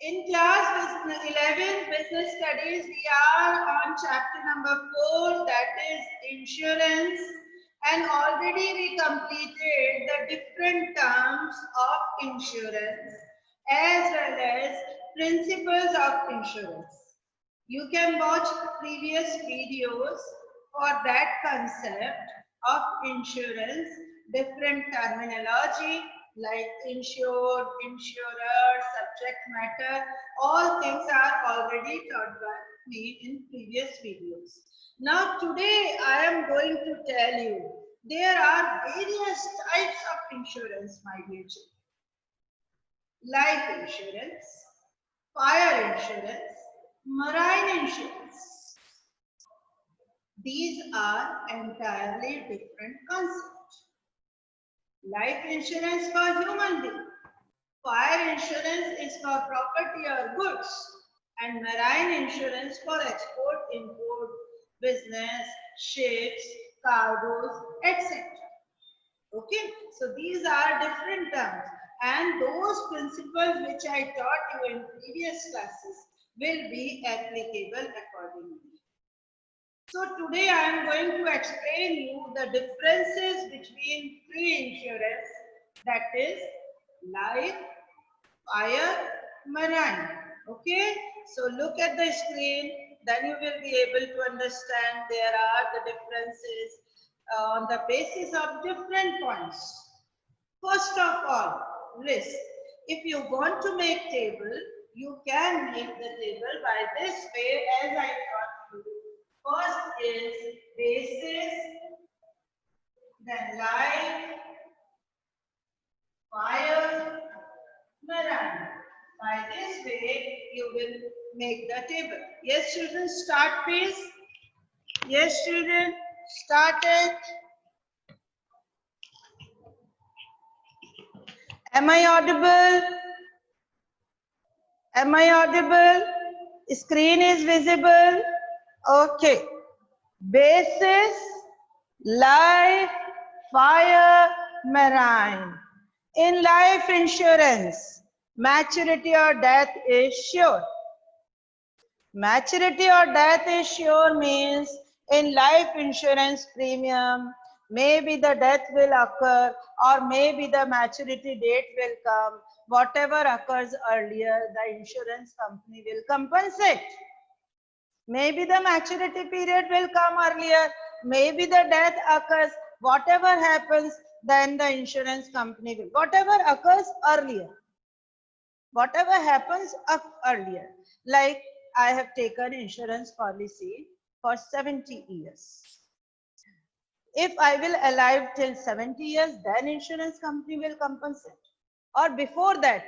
In class 11 business studies, we are on chapter number 4, that is insurance, and already we completed the different terms of insurance as well as principles of insurance. You can watch previous videos for that concept of insurance, different terminology like insured, insurer, subject matter, all things are already taught by me in previous videos. Now today I am going to tell you there are various types of insurance, my dear children. Life insurance, fire insurance, marine insurance. These are entirely different concepts. Life insurance for human being, fire insurance is for property or goods, and marine insurance for export, import, business, ships, cargoes, etc. Okay, so these are different terms, and those principles which I taught you in previous classes will be applicable accordingly. So today I am going to explain you the differences between three insurance, that is life, fire, marine. Okay, so look at the screen, then you will be able to understand there are the differences on the basis of different points. First of all, risk. If you want to make table, you can make the table by this way as I taught you. First is basis, then light, fire, marine. By this way, you will make the table. Yes, children, start please. Yes, children, start it. Am I audible? Am I audible? Screen is visible. Okay. Basis, life, fire, marine. In life insurance, maturity or death is sure. Maturity or death is sure means in life insurance premium, maybe the death will occur or maybe the maturity date will come. Whatever occurs earlier, the insurance company will compensate. Maybe the maturity period will come earlier, maybe the death occurs, whatever happens, then the insurance company will, whatever occurs earlier, whatever happens earlier. Like I have taken insurance policy for 70 years. If I will alive till 70 years, then insurance company will compensate. Or before that,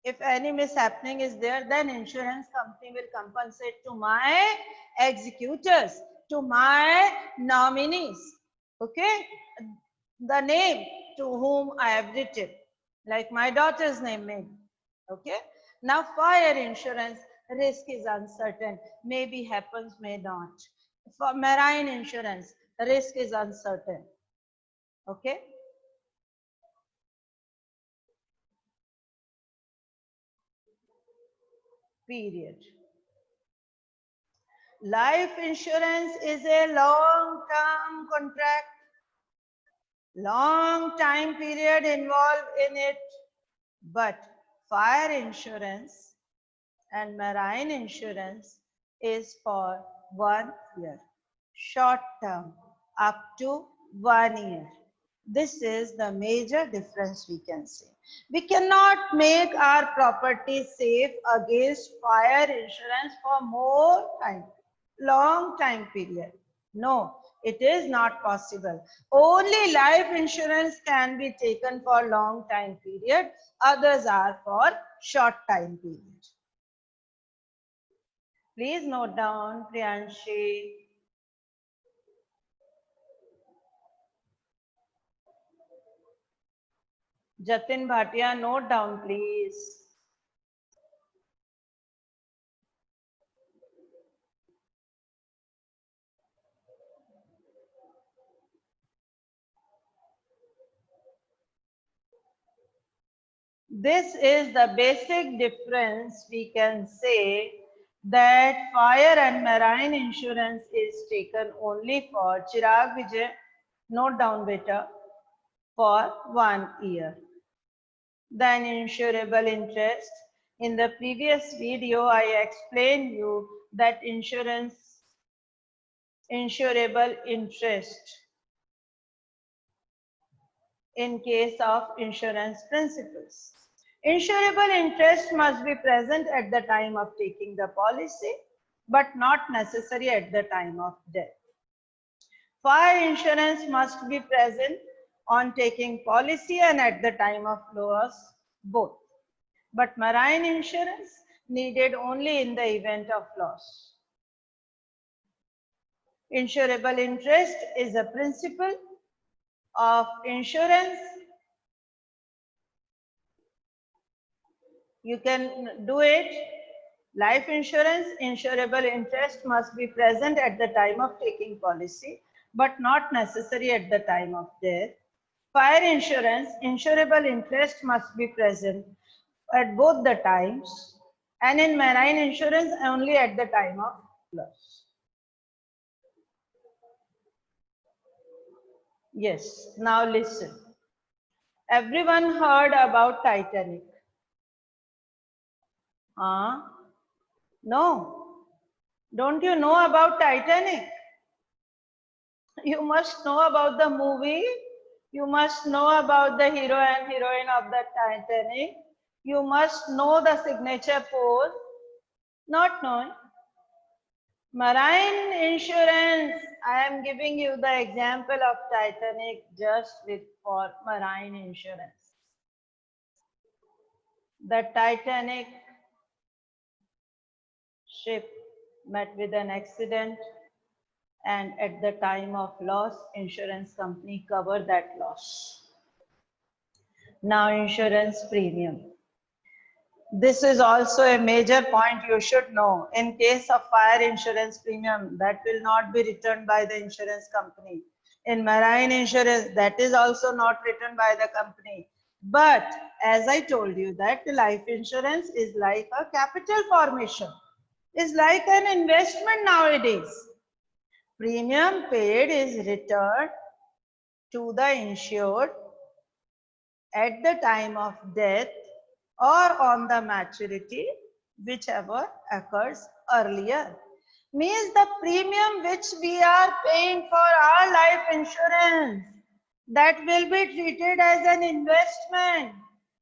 if any mishappening is there, then insurance company will compensate to my executors, to my nominees. Okay, the name to whom I have written, like my daughter's name maybe. Okay, now fire insurance, risk is uncertain, maybe happens, may not. For marine insurance, risk is uncertain. Okay. Period. Life insurance is a long-term contract, long time period involved in it, but fire insurance and marine insurance is for 1 year, short term, up to 1 year. This is the major difference we can see. We cannot make our property safe against fire insurance for more time, long time period. No, it is not possible. Only life insurance can be taken for long time period. Others are for short time period. Please note down, Priyanshi. Jatin Bhatia, note down, please. This is the basic difference. We can say that fire and marine insurance is taken only for Chirag Vijay, note down beta, for 1 year. Then insurable interest. In the previous video, I explained you that insurable interest in case of insurance principles. Insurable interest must be present at the time of taking the policy, but not necessary at the time of death. Fire insurance must be present on taking policy and at the time of loss, both. But marine insurance needed only in the event of loss. Insurable interest is a principle of insurance. You can do it. Life insurance, insurable interest must be present at the time of taking policy, but not necessary at the time of death. Fire insurance, insurable interest must be present at both the times, and in marine insurance only at the time of loss. Yes, now listen. Everyone heard about Titanic. Huh? No. Don't you know about Titanic? You must know about the movie. You must know about the hero and heroine of the Titanic. You must know the signature pose. Not knowing. Marine insurance. I am giving you the example of Titanic just for marine insurance. The Titanic ship met with an accident, and at the time of loss, insurance company cover that loss. Now insurance premium. This is also a major point you should know. In case of fire insurance premium, that will not be returned by the insurance company. In marine insurance, that is also not returned by the company. But as I told you that life insurance is like a capital formation, is like an investment nowadays. Premium paid is returned to the insured at the time of death or on the maturity, whichever occurs earlier. Means the premium which we are paying for our life insurance, that will be treated as an investment.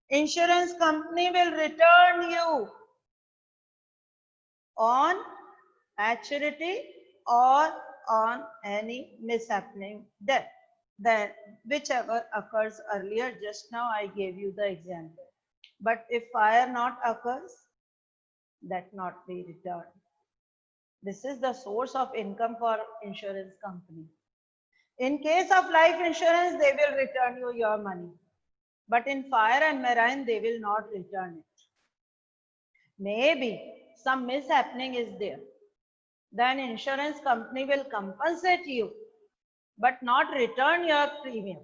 Insurance company will return you on maturity or on any mishappening death. Then whichever occurs earlier, just now I gave you the example. But if fire not occurs, that not be returned. This is the source of income for insurance company. In case of life insurance, they will return you your money. But in fire and marine, they will not return it. Maybe some mishappening is there. Then insurance company will compensate you, but not return your premium.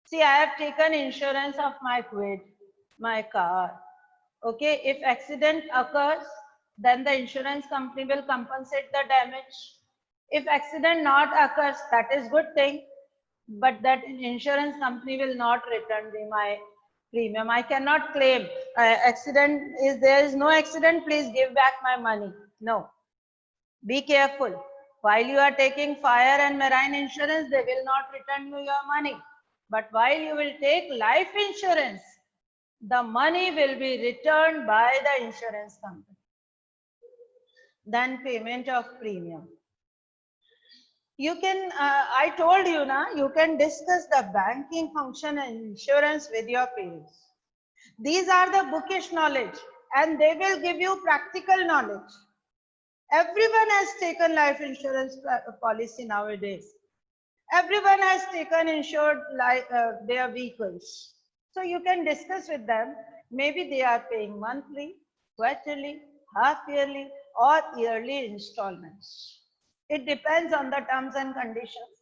See, I have taken insurance of my quid, my car. Okay, if accident occurs, then the insurance company will compensate the damage. If accident not occurs, that is good thing, but that insurance company will not return my premium. I cannot claim accident is there is no accident, please give back my money. No. Be careful. While you are taking fire and marine insurance, they will not return you your money. But while you will take life insurance, the money will be returned by the insurance company. Then payment of premium. You can, I told you na, you can discuss the banking function and insurance with your parents. These are the bookish knowledge and they will give you practical knowledge. Everyone has taken life insurance policy nowadays. Everyone has taken insured their vehicles. So you can discuss with them. Maybe they are paying monthly, quarterly, half yearly, or yearly installments. It depends on the terms and conditions.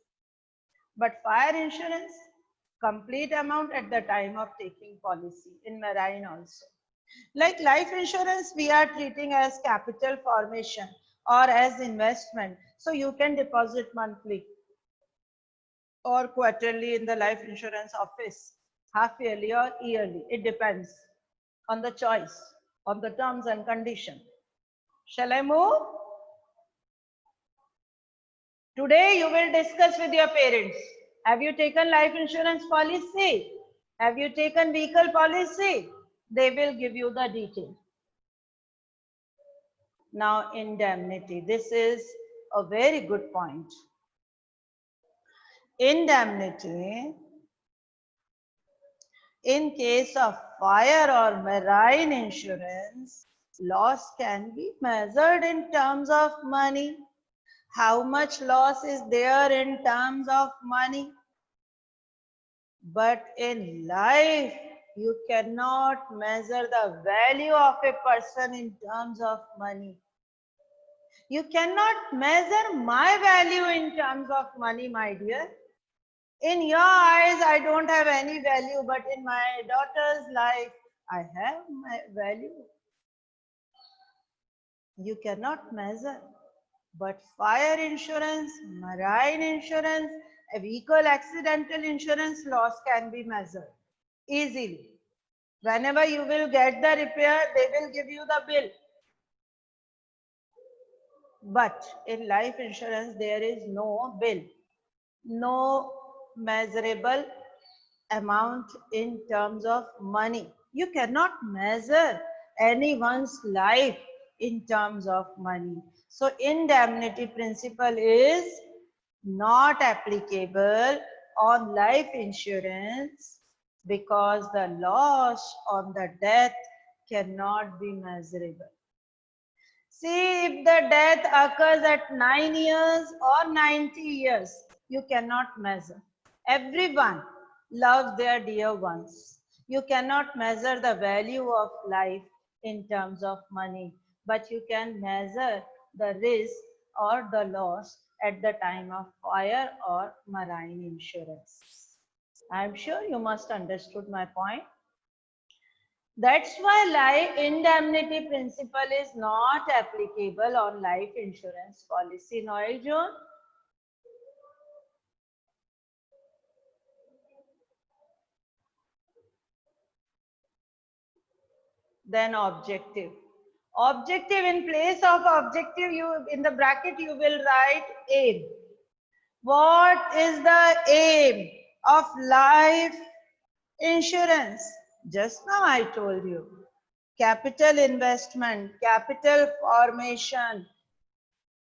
But fire insurance, Complete amount at the time of taking policy in marine also. Like life insurance, we are treating as capital formation or as investment. So you can deposit monthly or quarterly in the life insurance office, half yearly or yearly. It depends on the choice, on the terms and condition. Shall I move? Today you will discuss with your parents. Have you taken life insurance policy? Have you taken vehicle policy? They will give you the detail. Now indemnity. This is a very good point. Indemnity, in case of fire or marine insurance, loss can be measured in terms of money. How much loss is there in terms of money? But in life, you cannot measure the value of a person in terms of money. You cannot measure my value in terms of money, my dear. In your eyes, I don't have any value, but in my daughter's life, I have my value. You cannot measure. But fire insurance, marine insurance, a vehicle accidental insurance loss can be measured easily. Whenever you will get the repair, they will give you the bill. But in life insurance, there is no bill, no measurable amount in terms of money. You cannot measure anyone's life in terms of money. So indemnity principle is not applicable on life insurance because the loss on the death cannot be measurable. See, if the death occurs at 9 years or 90 years, you cannot measure. Everyone loves their dear ones. You cannot measure the value of life in terms of money, but you can measure the risk or the loss at the time of fire or marine insurance. I am sure you must understood my point. That's why life indemnity principle is not applicable on life insurance policy. Noel John? Then objective. Objective, in place of objective, you in the bracket you will write aim. What is the aim of life insurance? Just now I told you. Capital investment, capital formation,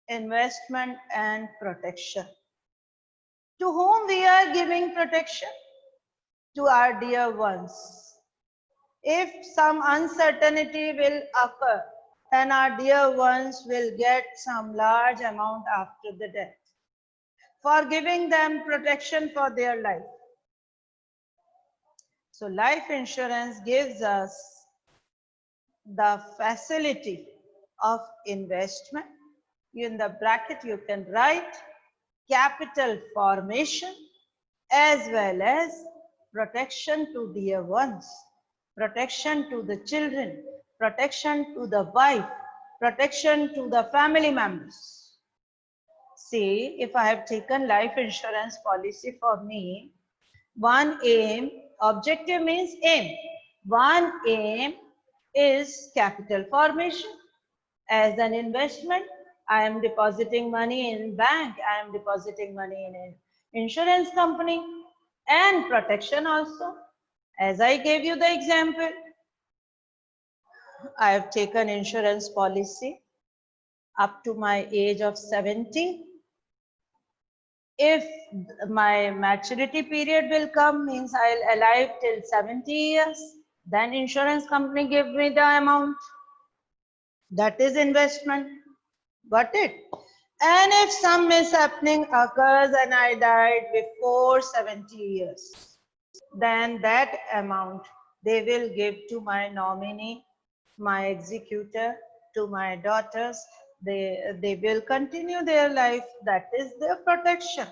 investment and protection. To whom we are giving protection? To our dear ones. If some uncertainty will occur, then our dear ones will get some large amount after the death, for giving them protection for their life. So life insurance gives us the facility of investment. In the bracket you can write capital formation as well as protection to dear ones, protection to the children, protection to the wife, protection to the family members. See, if I have taken life insurance policy for me, one aim, objective means aim. One aim is capital formation. As an investment, I am depositing money in bank, I am depositing money in an insurance company, and protection also. As I gave you the example, I have taken insurance policy up to my age of 70. If my maturity period will come, means I'll alive till 70 years, then insurance company give me the amount. That is investment. Got it? And if some mishappening occurs and I died before 70 years, then that amount they will give to my nominee, my executor, to my daughters. They will continue their life. That is their protection.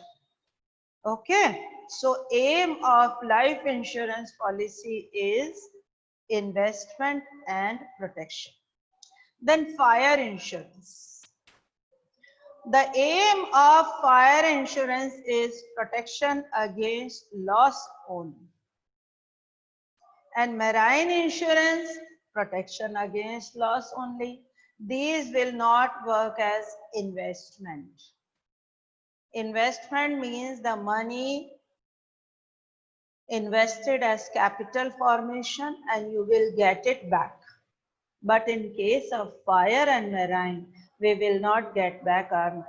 Okay. So aim of life insurance policy is investment and protection. Then fire insurance. The aim of fire insurance is protection against loss only. And marine insurance, protection against loss only. These will not work as investment. Investment means the money invested as capital formation and you will get it back. But in case of fire and marine, we will not get back our money.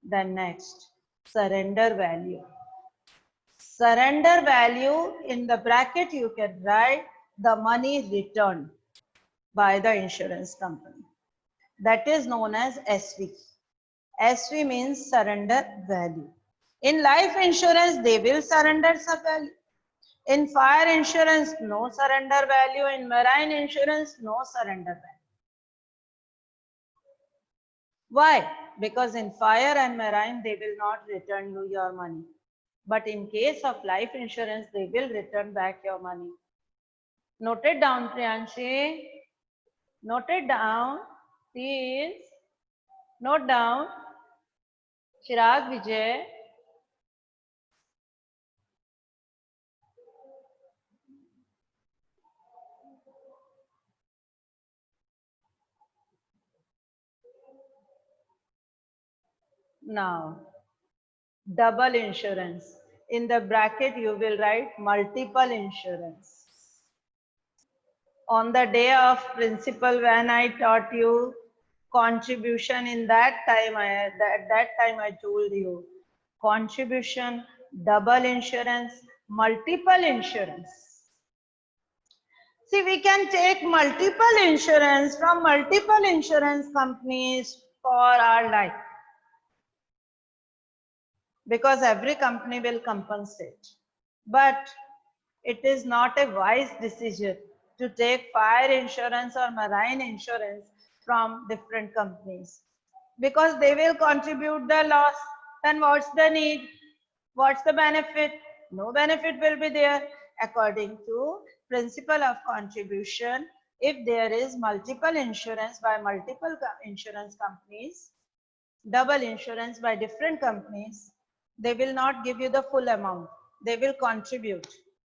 Then next, surrender value. Surrender value, in the bracket you can write the money returned by the insurance company. That is known as SV. SV means surrender value. In life insurance, they will surrender some value. In fire insurance, no surrender value. In marine insurance, no surrender value. Why? Because in fire and marine, they will not return you your money. But in case of life insurance, they will return back your money. Note it down, Priyanshi. Note it down, please. Note down. Chirag Vijay. Now, double insurance. In the bracket, you will write multiple insurance. On the day of principal, when I taught you contribution, in that time, I told you contribution, double insurance, multiple insurance. See, we can take multiple insurance from multiple insurance companies for our life, because every company will compensate. But it is not a wise decision to take fire insurance or marine insurance from different companies, because they will contribute the loss. Then what's the need? What's the benefit? No benefit will be there. According to principle of contribution, if there is multiple insurance by multiple insurance companies, double insurance by different companies, they will not give you the full amount. They will contribute.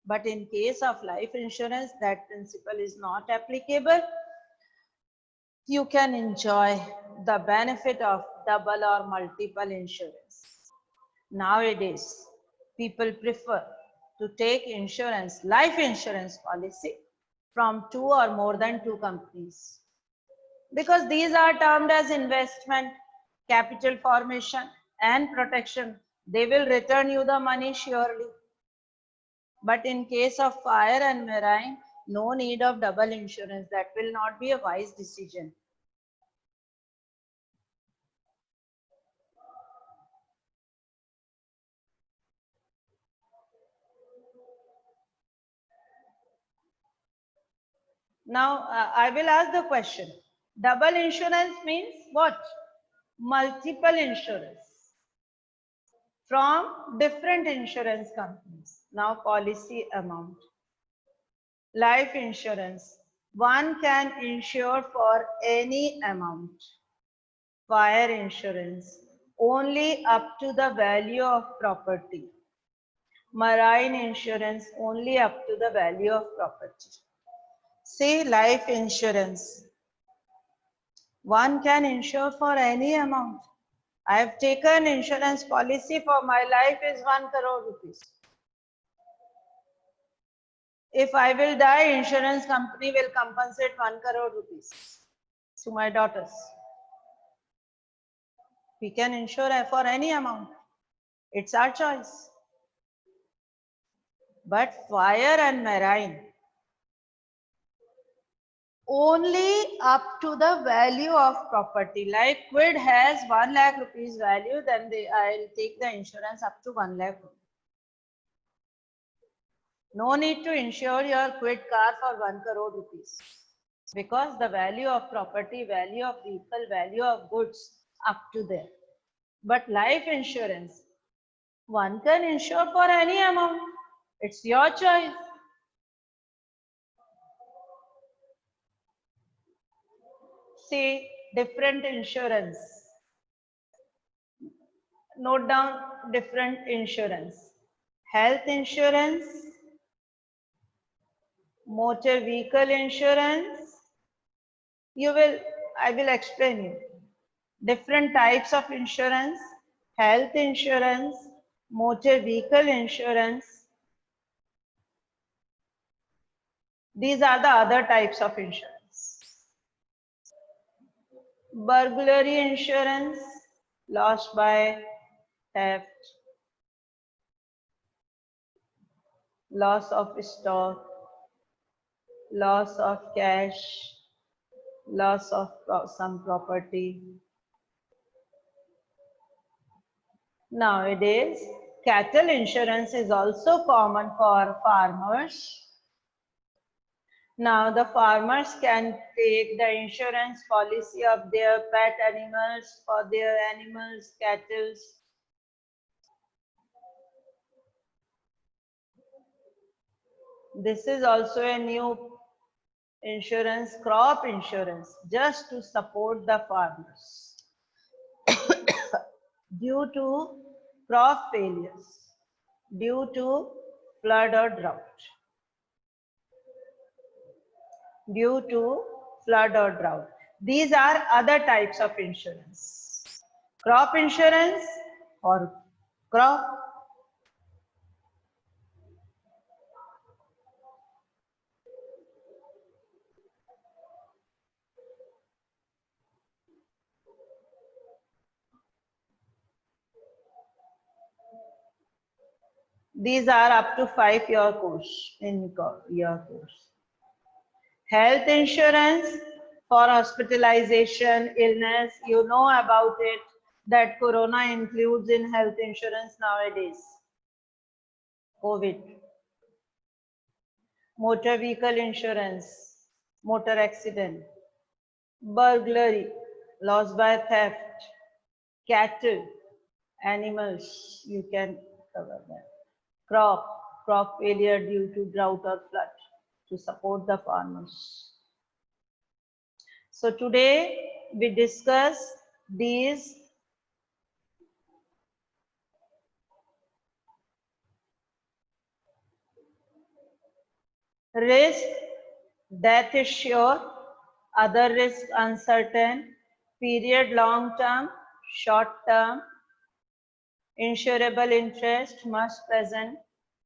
But in case of life insurance, that principle is not applicable. You can enjoy the benefit of double or multiple insurance. Nowadays, people prefer to take insurance, life insurance policy from two or more than two companies, because these are termed as investment, capital formation and protection. They will return you the money surely. But in case of fire and marine, no need of double insurance. That will not be a wise decision. Now, I will ask the question. Double insurance means what? Multiple insurance from different insurance companies. Now, policy amount. Life insurance. One can insure for any amount. Fire insurance. Only up to the value of property. Marine insurance. Only up to the value of property. Say life insurance. One can insure for any amount. I have taken insurance policy for my life is 1 crore rupees. If I will die, insurance company will compensate 1 crore rupees to my daughters. We can insure for any amount. It's our choice. But fire and marine, only up to the value of property. Like quid has 1 lakh rupees value, then I'll take the insurance up to 1 lakh rupees. No need to insure your quid car for 1 crore rupees, because the value of property, value of vehicle, value of goods up to there. But life insurance, One can insure for any amount. It's your choice. See, different insurance. Note down different insurance. Health insurance, motor vehicle insurance. I will explain you. Different types of insurance, health insurance, motor vehicle insurance. These are the other types of insurance. Burglary insurance, loss by theft, loss of stock, loss of cash, loss of some property. Nowadays, cattle insurance is also common for farmers. Now, the farmers can take the insurance policy of their pet animals for their animals, cattle. This is also a new insurance, crop insurance, just to support the farmers due to crop failures, due to flood or drought. Due to flood or drought. These are other types of insurance. Crop insurance or crop. These are up to 5-year course in year course. Health insurance for hospitalization, illness, you know about it, that corona includes in health insurance nowadays. COVID. Motor vehicle insurance, motor accident, burglary, loss by theft, cattle, animals, you can cover that. Crop failure due to drought or flood to support the farmers. So today we discuss these risk, death is sure, other risk uncertain, period long term, short term, insurable interest must present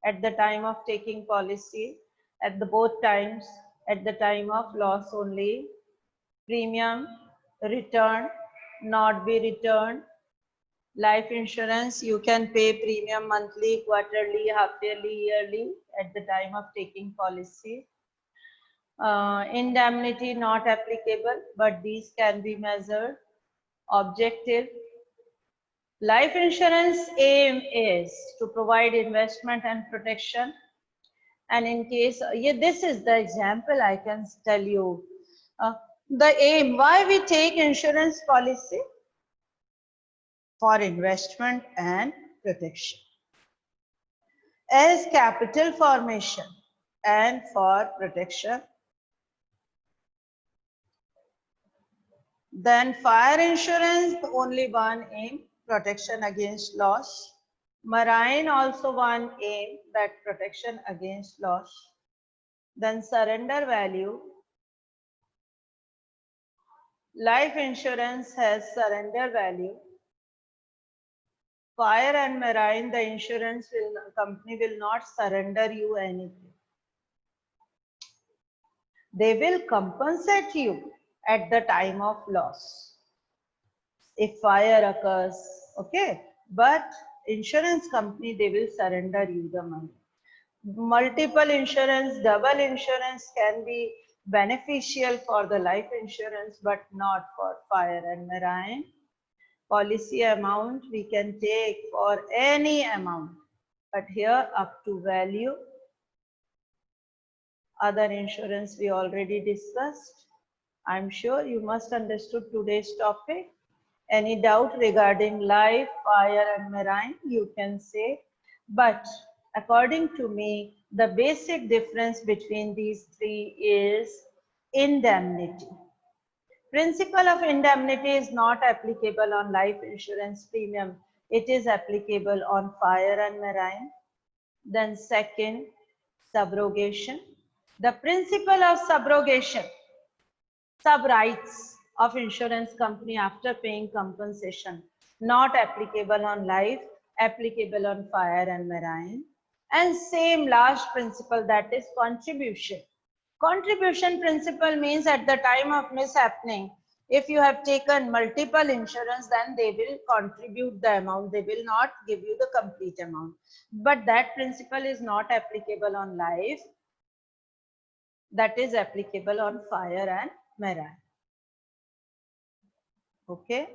at the time of taking policy, at the both times, at the time of loss only, premium return, not be returned. Life insurance, you can pay premium monthly, quarterly, half yearly, yearly at the time of taking policy. Indemnity not applicable, but these can be measured. Objective. Life insurance aim is to provide investment and protection. And in case, this is the example I can tell you. The aim, why we take insurance policy? For investment and protection. As capital formation and for protection. Then fire insurance, only one aim, protection against loss. Marine, also one aim, that protection against loss. Then surrender value. Life insurance has surrender value. Fire and marine, the insurance company will not surrender you anything. They will compensate you at the time of loss if fire occurs, okay? But insurance company, they will surrender you the money. Multiple insurance, double insurance can be beneficial for the life insurance, but not for fire and marine. Policy amount we can take for any amount, but here up to value. Other insurance we already discussed. I'm sure you must understood today's topic. Any doubt regarding life, fire and marine? You can say. But according to me, the basic difference between these three is indemnity. Principle of indemnity is not applicable on life insurance premium. It is applicable on fire and marine. Then second, subrogation. The principle of subrogation, sub-rights of insurance company after paying compensation, not applicable on life, applicable on fire and marine. And same last principle, that is contribution. Contribution principle means at the time of mishappening, if you have taken multiple insurance, then they will contribute the amount. They will not give you the complete amount. But that principle is not applicable on life. That is applicable on fire and marine. Okay.